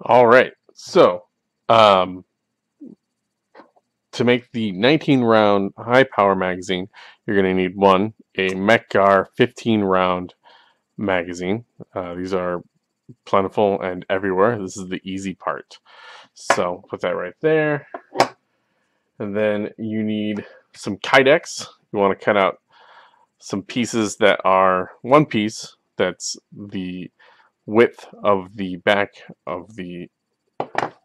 All right. So, um, to make the 19 round high power magazine, you're going to need a Mekgar 15 round magazine. These are plentiful and everywhere. This is the easy part. So, put that right there. And then you need some Kydex. You want to cut out some pieces that are one piece that's the width of the back of the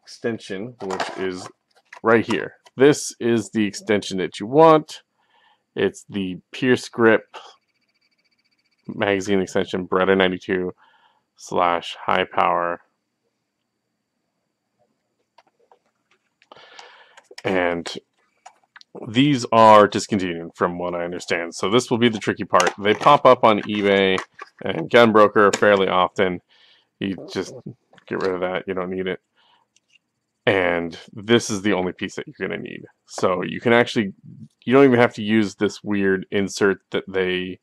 extension, which is right here. This is the extension that you want. It's the Pierce Grip magazine extension Beretta 92 slash high power. And these are discontinued from what I understand. So this will be the tricky part. They pop up on eBay and Gunbroker fairly often. You just get rid of that. You don't need it. And this is the only piece that you're going to need. So you can actually, you don't even have to use this weird insert that they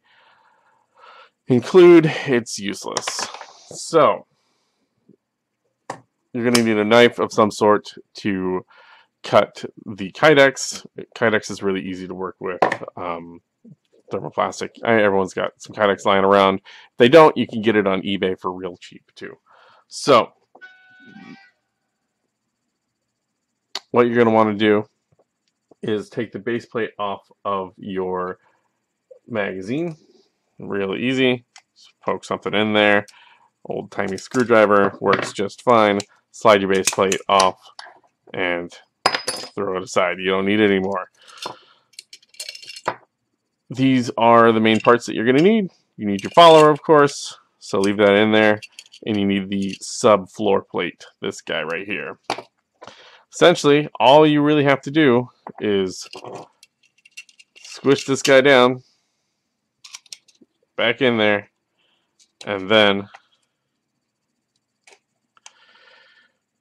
include. It's useless. So you're going to need a knife of some sort to cut the Kydex. Kydex is really easy to work with. Thermoplastic. Everyone's got some Kydex lying around. If they don't, you can get it on eBay for real cheap too. So what you're going to want to do is take the base plate off of your magazine. Really easy. Just poke something in there. Old timey screwdriver works just fine. Slide your base plate off and throw it aside. You don't need it anymore. These are the main parts that you're going to need. You need your follower, of course, so leave that in there. And you need the sub-floor plate, this guy right here. Essentially, all you really have to do is squish this guy down, back in there, and then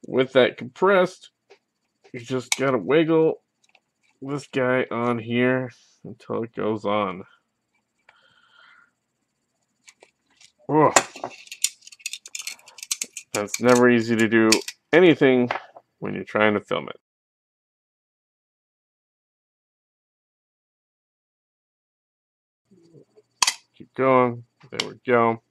with that compressed, you just gotta wiggle this guy on here until it goes on. Whoa. That's never easy to do anything when you're trying to film it. Keep going. There we go.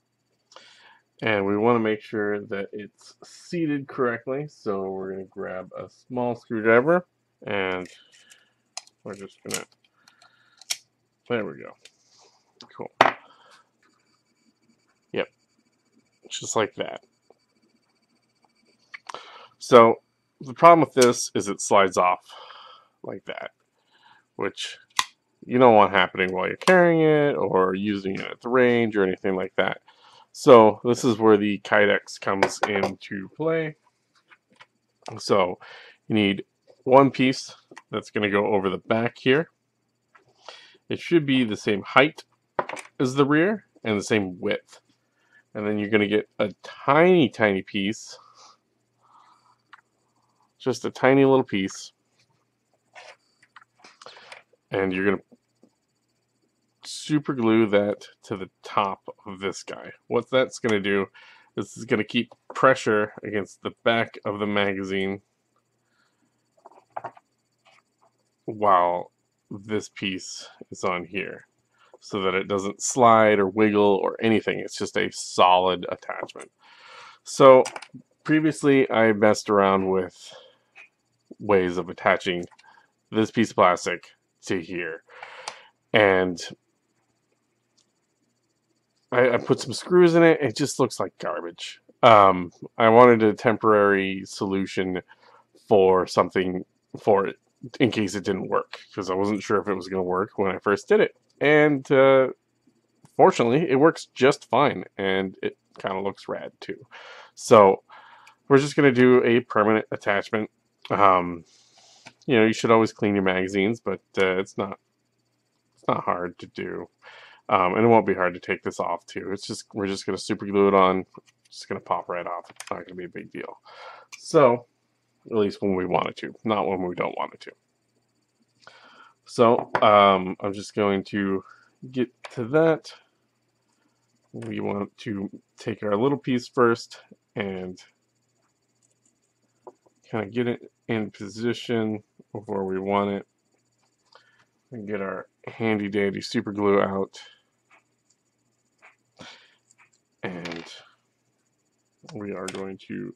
And we want to make sure that it's seated correctly. So we're going to grab a small screwdriver and we're just going to, there we go. Cool. Yep. Just like that. So the problem with this is it slides off like that, which you don't want happening while you're carrying it or using it at the range or anything like that. So this is where the Kydex comes into play. So you need one piece that's going to go over the back here. It should be the same height as the rear and the same width. And then you're going to get a tiny, tiny piece. Just a tiny little piece. And you're going to super glue that to the top of this guy. What that's going to do is it's going to keep pressure against the back of the magazine while this piece is on here, so that it doesn't slide or wiggle or anything. It's just a solid attachment. So previously I messed around with ways of attaching this piece of plastic to here, and I put some screws in it. It just looks like garbage. I wanted a temporary solution for something for it in case it didn't work, because I wasn't sure if it was going to work when I first did it. And fortunately, it works just fine, and it kind of looks rad too. So we're just going to do a permanent attachment. You know, you should always clean your magazines, but it's not hard to do. And it won't be hard to take this off too. It's just, we're just going to super glue it on. It's just going to pop right off. It's not going to be a big deal. So, at least when we want it to, not when we don't want it to. So, I'm just going to get to that. We want to take our little piece first and kind of get it in position before we want it. And get our handy dandy super glue out. And we are going to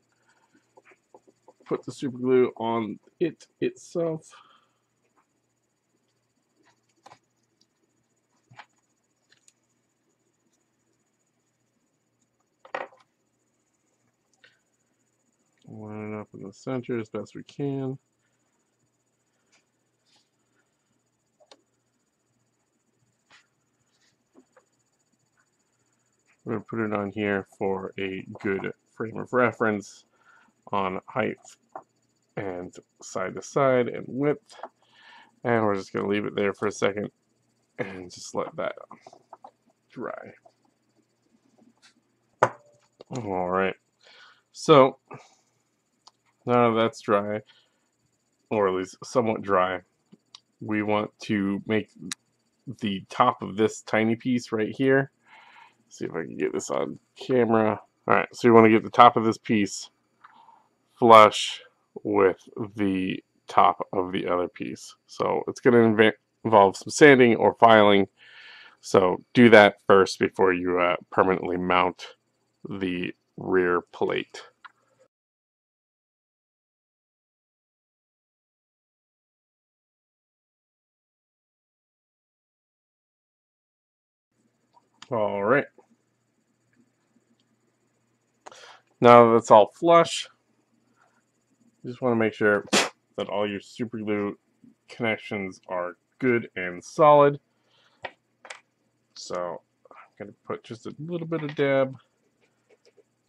put the super glue on it itself. Line it up in the center as best we can. We're going to put it on here for a good frame of reference on height and side to side and width. And we're just going to leave it there for a second and just let that dry. Alright, so now that that's dry, or at least somewhat dry, we want to make the top of this tiny piece right here. See if I can get this on camera. Alright, so you want to get the top of this piece flush with the top of the other piece. So it's going to involve some sanding or filing. So do that first before you permanently mount the rear plate. Alright. Now that it's all flush, you just want to make sure that all your super glue connections are good and solid. So I'm going to put just a little bit of dab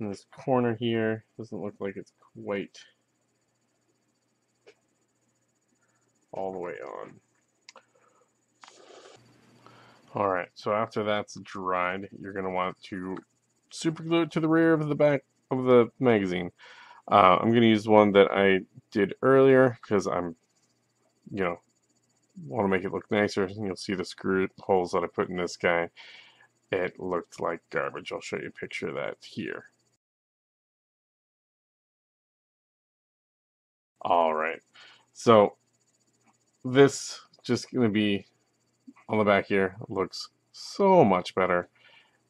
in this corner here. Doesn't look like it's quite all the way on. Alright, so after that's dried, you're going to want to super glue it to the rear of the back of the magazine. I'm going to use one that I did earlier because I'm, want to make it look nicer. You'll see the screw holes that I put in this guy. It looked like garbage. I'll show you a picture of that here. Alright, so this just going to be on the back here. It looks so much better.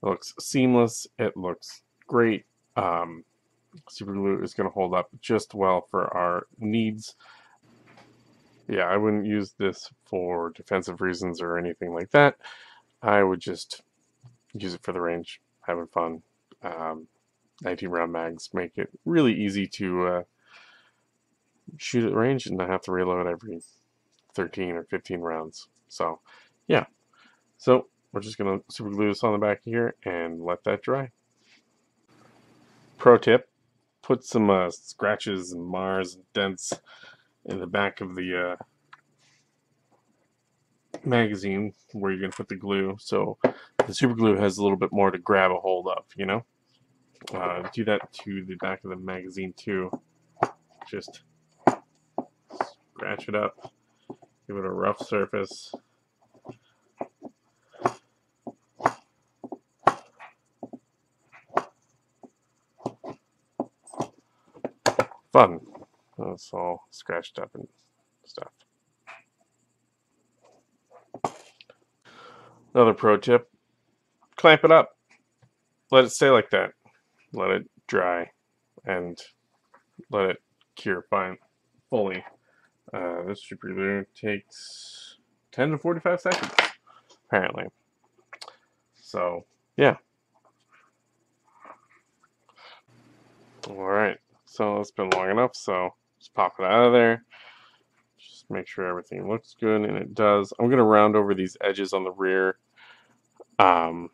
It looks seamless. It looks great. Super glue is going to hold up just well for our needs. Yeah, I wouldn't use this for defensive reasons or anything like that. I would just use it for the range, having fun. 19 round mags make it really easy to shoot at range and not have to reload every 13 or 15 rounds. So, yeah. So, we're just going to super glue this on the back here and let that dry. Pro tip, put some scratches and mars and dents in the back of the magazine where you're going to put the glue, so the super glue has a little bit more to grab a hold of, do that to the back of the magazine too. Just scratch it up, give it a rough surface. Fun. It's all scratched up and stuff. Another pro tip, clamp it up. Let it stay like that. Let it dry and let it cure fine fully. This super glue takes 10 to 45 seconds, apparently. So, yeah. Alright, so it's been long enough, so just pop it out of there. Just make sure everything looks good, and it does. I'm going to round over these edges on the rear, on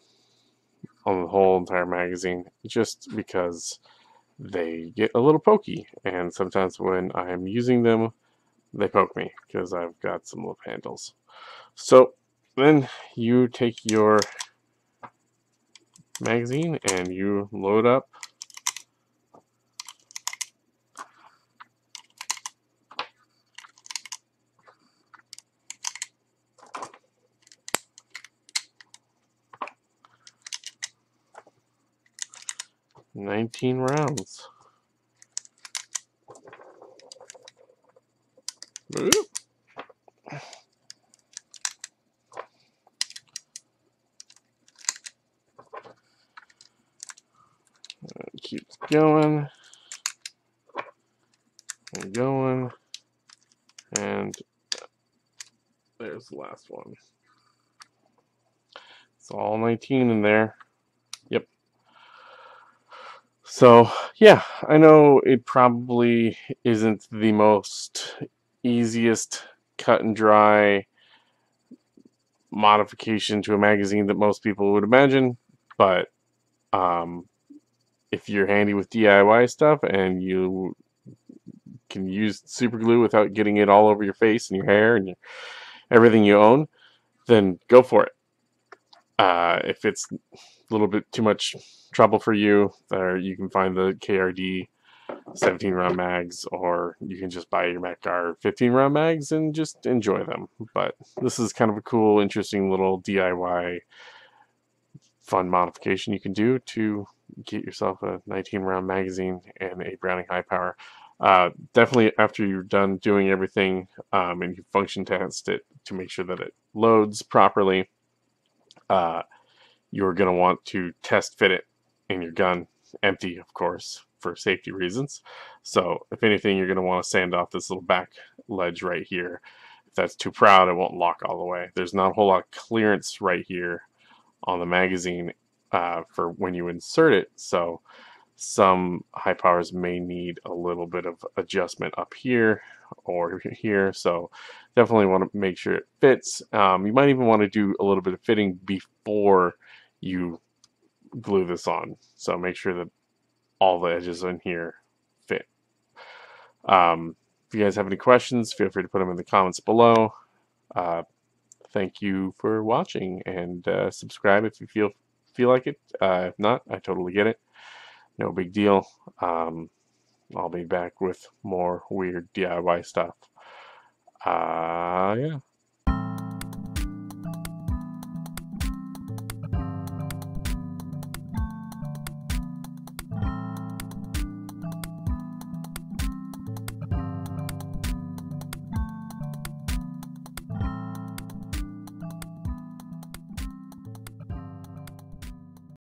the whole entire magazine, just because they get a little pokey, and sometimes when I'm using them, they poke me, because I've got some lip handles. So, then you take your magazine and you load up $19 rounds. Oop. Keep going and going, and there's the last one. It's all 19 in there. Yep. So yeah, I know it probably isn't the most easiest cut and dry modification to a magazine that most people would imagine, but if you're handy with DIY stuff and you can use super glue without getting it all over your face and your hair and everything you own, then go for it. If it's a little bit too much trouble for you, there you can find the KRD 17 round mags, or you can just buy your MacGar 15 round mags and just enjoy them. But this is kind of a cool, interesting little DIY fun modification you can do to get yourself a 19 round magazine and a Browning high power. Definitely after you're done doing everything and you function test it to make sure that it loads properly, you're going to want to test fit it in your gun, empty of course, for safety reasons. So if anything, you're going to want to sand off this little back ledge right here. If that's too proud, it won't lock all the way. There's not a whole lot of clearance right here on the magazine for when you insert it, so some high powers may need a little bit of adjustment up here or here, so definitely want to make sure it fits. You might even want to do a little bit of fitting before you glue this on, so make sure that all the edges in here fit. If you guys have any questions, feel free to put them in the comments below. Thank you for watching, and subscribe if you feel like it. If not, I totally get it. No big deal. I'll be back with more weird DIY stuff. Yeah.